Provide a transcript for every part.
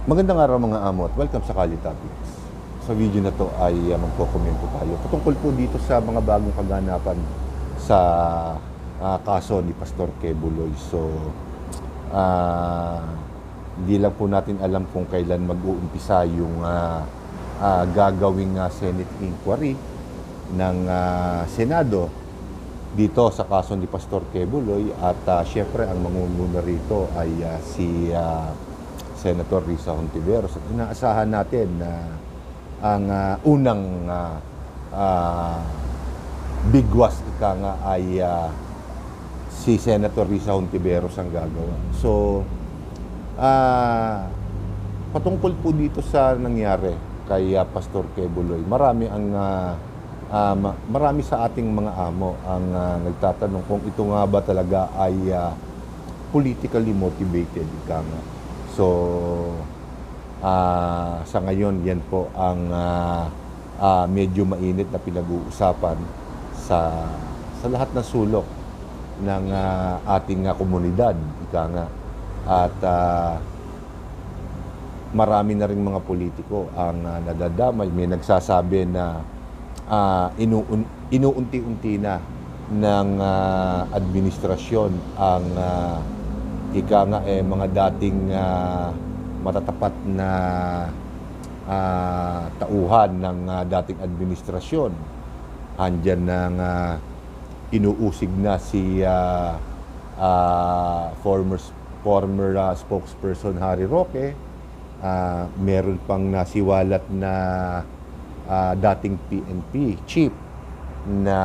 Magandang araw mga amo at welcome sa Kali Topics. Sa video na to ay magkokomento tayo patungkol po dito sa mga bagong kaganapan sa kaso ni Pastor Quebuloy. So, hindi lang po natin alam kung kailan mag-uumpisa yung gagawing Senate inquiry ng Senado dito sa kaso ni Pastor Quebuloy at syempre ang mangunguna rito ay si Senator Risa Hontiveros at inaasahan natin na ang unang bigwas ika nga ay si Senator Risa Hontiveros ang gagawa. So, patungkol po dito sa nangyari kay Pastor Quebuloy, marami sa ating mga amo ang nagtatanong kung ito nga ba talaga ay politically motivated ika nga. So, sa ngayon, yan po ang medyo mainit na pinag-uusapan sa lahat ng sulok ng ating komunidad, ika nga. At marami na rin mga politiko ang nadadamay. May nagsasabi na inuunti-unti na ng administrasyon ang ika nga mga dating matatapat na tauhan ng dating administrasyon. Andyan nang inuusig na si former spokesperson Harry Roque. Meron pang nasiwalat na dating PNP chief na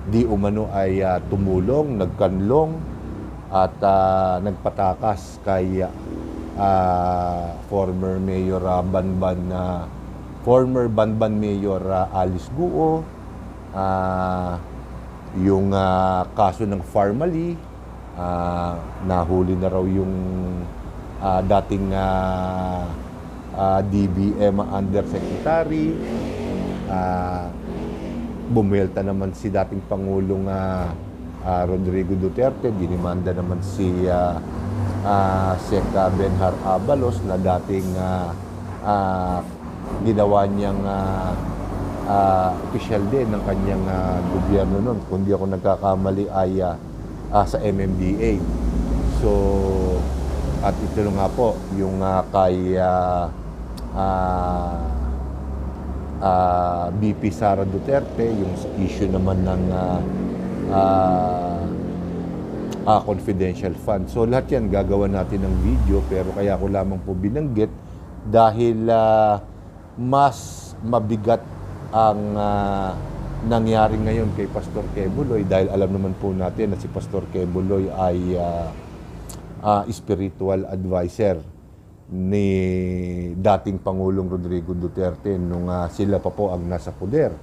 di umano ay tumulong, nagkanlong at nagpatakas kay former Banban Mayor Alice Guo, yung kaso ng Pharmally, nahuli na raw yung dating DBM Undersecretary. Bumelta naman si dating Pangulong Rodrigo Duterte, dinimanda naman si Sec Benhar Abalos na dating ginawa niyang official din ng kanyang gobyerno noon. Kung di ako nagkakamali ay sa MMDA. So, at ito nga po, yung kay BP Sara Duterte, yung issue naman ng confidential fund. So lahat yan gagawa natin ng video, pero kaya ko lamang po binanggit dahil mas mabigat ang nangyari ngayon kay Pastor Quebuloy, dahil alam naman po natin na si Pastor Quebuloy ay spiritual advisor ni dating Pangulong Rodrigo Duterte nung sila pa po ang nasa poder.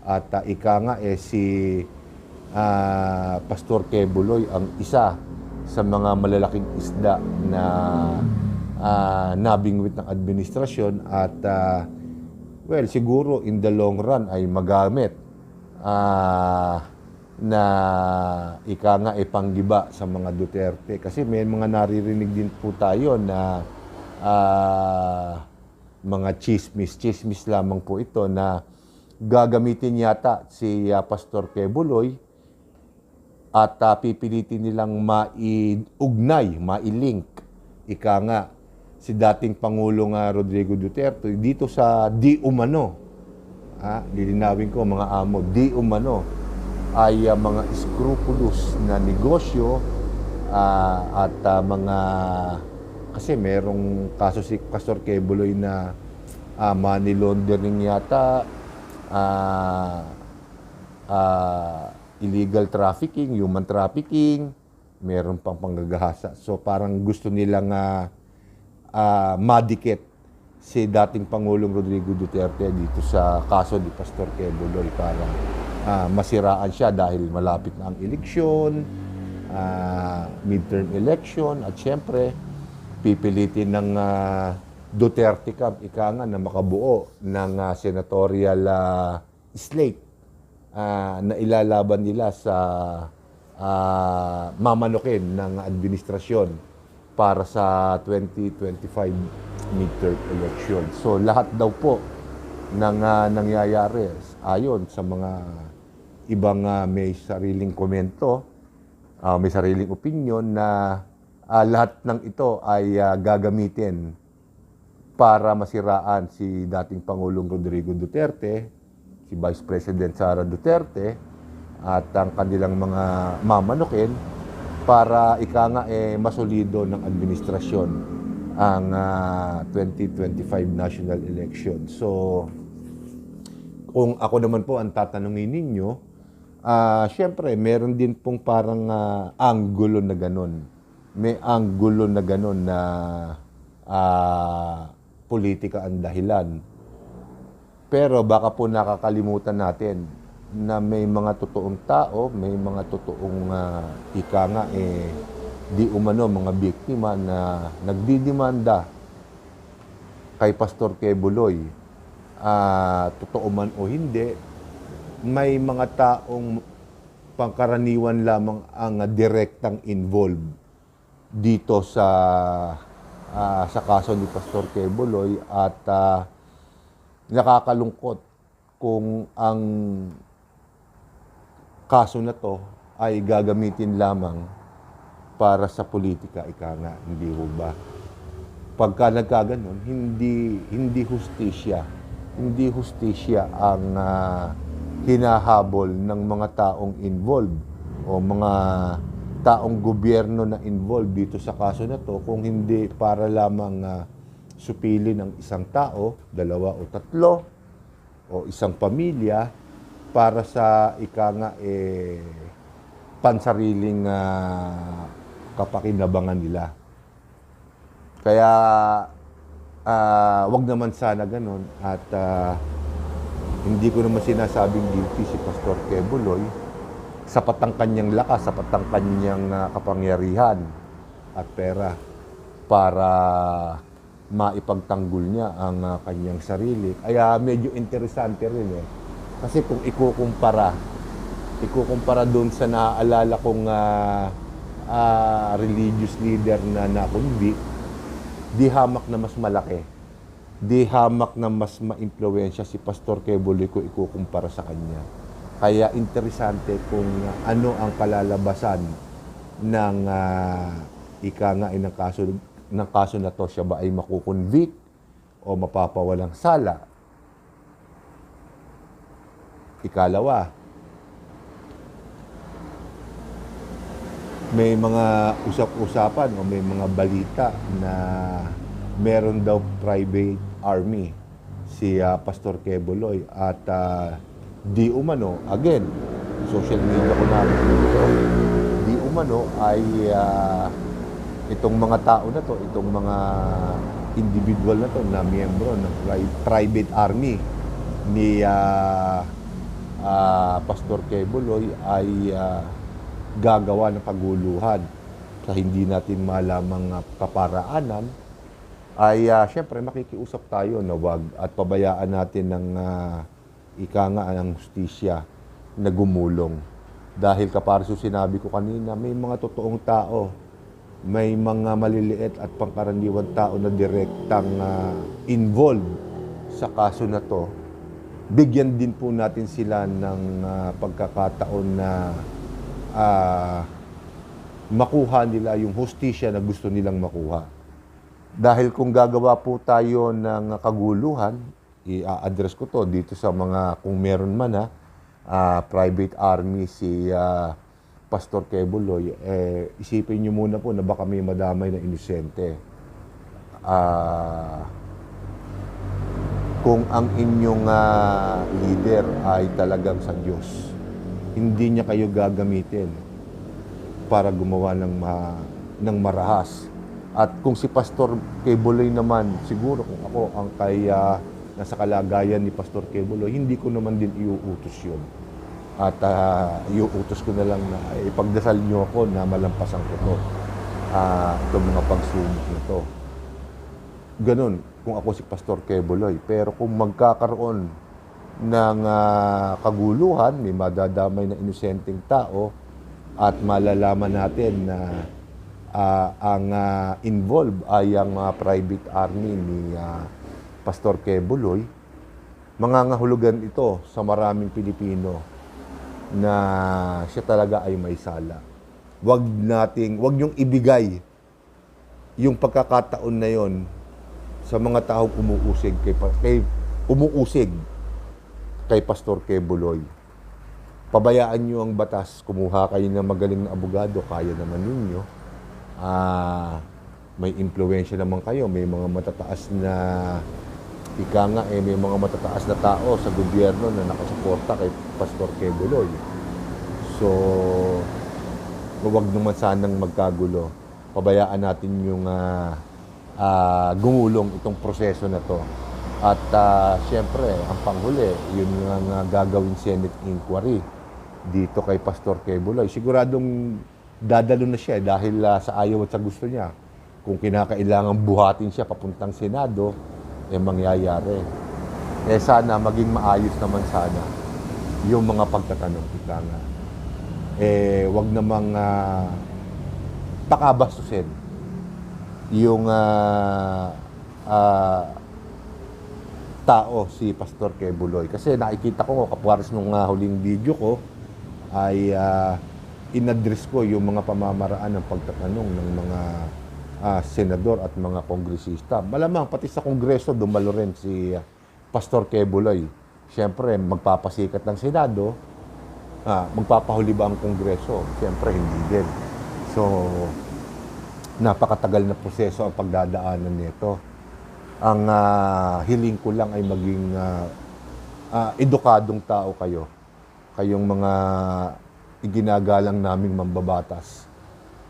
At ika nga si Pastor Quebuloy ang isa sa mga malalaking isda na nabingwit ng administrasyon at well, siguro in the long run ay magamit na ika nga panggiba sa mga Duterte. Kasi may mga naririnig din po tayo na mga chismis lamang po ito na gagamitin yata si Pastor Quebuloy at pipilitin nilang mailink, ika nga, si dating Pangulong Rodrigo Duterte dito sa di umano, lilinawin ko mga amo, di umano ay mga scrupulous na negosyo at mga, kasi merong kaso si Pastor Quebuloy na money laundering yata, illegal trafficking, human trafficking, meron pang panggagahasa. So parang gusto nilang madikit si dating Pangulong Rodrigo Duterte dito sa kaso ni Pastor Quebuloy para masiraan siya dahil malapit na ang eleksyon, midterm election, at syempre pipilitin ng Duterte camp, ika nga, na makabuo ng senatorial slate na ilalaban nila sa mamanukin ng administrasyon para sa 2025 midterm election. So lahat daw po ng nangyayari ayon sa mga ibang may sariling komento, may sariling opinion na lahat ng ito ay gagamitin para masiraan si dating Pangulong Rodrigo Duterte, si Vice President Sara Duterte, at ang kanilang mga mamanukin para ika nga masolido ng administrasyon ang 2025 national election. So, kung ako naman po ang tatanungin ninyo, syempre, meron din pong parang anggulo na ganun. May anggulo na ganun na politika ang dahilan. Pero baka po nakakalimutan natin na may mga totoong tao, may mga totoong ika nga di umano mga biktima na nagdidemanda kay Pastor Quebuloy. Totoo man o hindi, may mga taong pangkaraniwan lamang ang direktang involved dito sa kaso ni Pastor Quebuloy at nakakalungkot kung ang kaso na to ay gagamitin lamang para sa politika, ika nga, hindi ho ba? Pagka nagkaganon, hindi hustisya. Hindi hustisya ang hinahabol ng mga taong involved o mga taong gobyerno na involved dito sa kaso na to kung hindi para lamang supili ng isang tao, dalawa o tatlo, o isang pamilya para sa ika nga pansariling kapakinabangan nila. Kaya wag naman sana ganun at hindi ko naman sinasabing guilty si Pastor Quebuloy. Sapat ang kanyang lakas, sapat ang kanyang kapangyarihan at pera para maipagtanggol niya ang kanyang sarili. Kaya medyo interesante rin Kasi kung ikukumpara doon sa naaalala kong religious leader na nakunbi, di hamak na mas malaki. Di hamak na mas ma-impluwensya si Pastor Quebuloy kung ikukumpara sa kanya. Kaya interesante kung ano ang kalalabasan ng ika nga ng kaso na to. Siya ba ay makukonvict o mapapawalang sala? Ikalawa, may mga usap-usapan o may mga balita na meron daw private army si Pastor Quebuloy at di umano, again, social media ko namin ito, di umano ay itong mga tao na to, itong mga individual na to na miyembro ng private army ni Pastor Quebuloy ay gagawa ng kaguluhan sa hindi natin malamang kaparaanan, ay syempre makikiusap tayo na wag at pabayaan natin ng ika nga ng hustisya na gumulong. Dahil kaparso sinabi ko kanina, may mga totoong tao, may mga maliliit at pangkaraniwan tao na direktang involved sa kaso na to. Bigyan din po natin sila ng pagkakataon na makuha nila yung hustisya na gusto nilang makuha. Dahil kung gagawa po tayo ng kaguluhan, i-address ko to dito sa mga, kung meron man private army si Pastor Quebuloy, isipin nyo muna po na baka may madamay na inosente. Kung ang inyong leader ay talagang sa Diyos, hindi niya kayo gagamitin para gumawa ng marahas. At kung si Pastor Quebuloy naman, siguro kung ako ang nasa kalagayan ni Pastor Quebuloy, hindi ko naman din iuutos yun. At iuutos ko na lang na ipagdasal niyo ako na malampasan ko to. Itong mga pagsubok na to. Ganun, kung ako si Pastor Quebuloy. Pero kung magkakaroon ng kaguluhan, may madadamay na inosenteng tao, at malalaman natin na ang involved ay ang private army ni Pastor Quebuloy, mangangahulugan ito sa maraming Pilipino na siya talaga ay may sala. Wag niyong ibigay yung pagkakataon na yon sa mga tao umuusig kay Pastor Quebuloy. Pabayaan niyo ang batas, kumuha kayo ng magaling na abogado, kaya naman ninyo. May impluwensya naman kayo, may mga matataas na may mga matataas na tao sa gobyerno na nakasuporta kay Pastor Quebuloy. So, huwag naman sanang magkagulo. Pabayaan natin yung gumulong itong proseso na to. At siyempre, ang panghuli, yun nga gagawin Senate inquiry dito kay Pastor Quebuloy. Siguradong dadalo na siya dahil sa ayaw at sa gusto niya. Kung kinakailangan buhatin siya papuntang Senado, mangyayari. Sana maging maayos naman sana yung mga pagtatanong kita nga. Wag namang pakabastusin yung tao si Pastor Quebuloy. Kasi nakikita ko, kapwaris nung huling video ko, ay in-address ko yung mga pamamaraan ng pagtatanong ng mga senador at mga kongresista. Malamang pati sa kongreso dumalo rin si Pastor Quebuloy. Siyempre, magpapasikat ng Senado, magpapahuli ba ang kongreso? Siyempre, hindi din. So, napakatagal na proseso ang pagdadaanan nito. Ang hiling ko lang ay maging edukadong tao kayo. Kayong mga iginagalang naming mambabatas.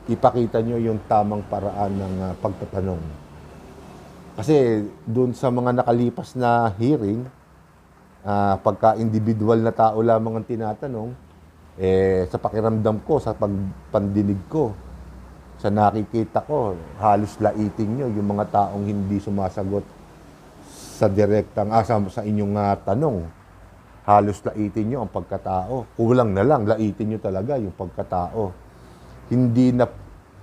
Ipakita nyo yung tamang paraan ng pagtatanong. Kasi doon sa mga nakalipas na hearing, pagka individual na tao lamang ang tinatanong, sa pakiramdam ko, sa pagpandinig ko, sa nakikita ko, halos laitin nyo yung mga taong hindi sumasagot sa direktang sa inyong tanong. Halos laitin nyo ang pagkatao. Kulang na lang, laitin nyo talaga yung pagkatao. Hindi na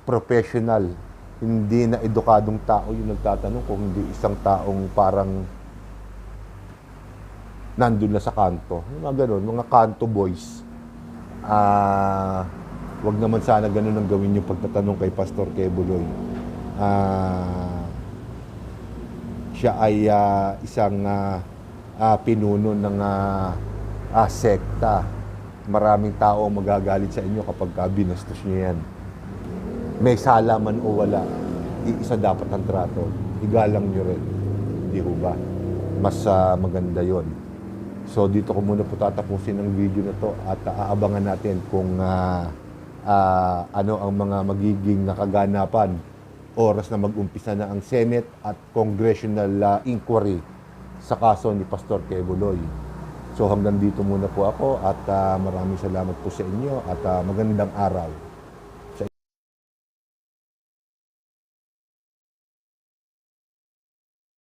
professional, hindi na edukadong tao yung nagtatanong, kung hindi isang taong parang nandun na sa kanto. Yung mga ganun, mga kanto boys. Wag naman sana ganun ang gawin yung pagtatanong kay Pastor Quebuloy. Siya ay isang pinuno ng sekta. Maraming tao magagalit sa inyo kapag binastos nyo yan. May sala man o wala, isa dapat ang trato. Igalang nyo rin. Hindi ho ba? Mas maganda yon. So dito ko muna po tatapusin ang video na to at aabangan natin kung ano ang mga magiging nakaganapan oras na mag-umpisa na ang Senate at Congressional inquiry sa kaso ni Pastor Quebuloy. So hanggang dito muna po ako at maraming salamat po sa inyo at magandang araw.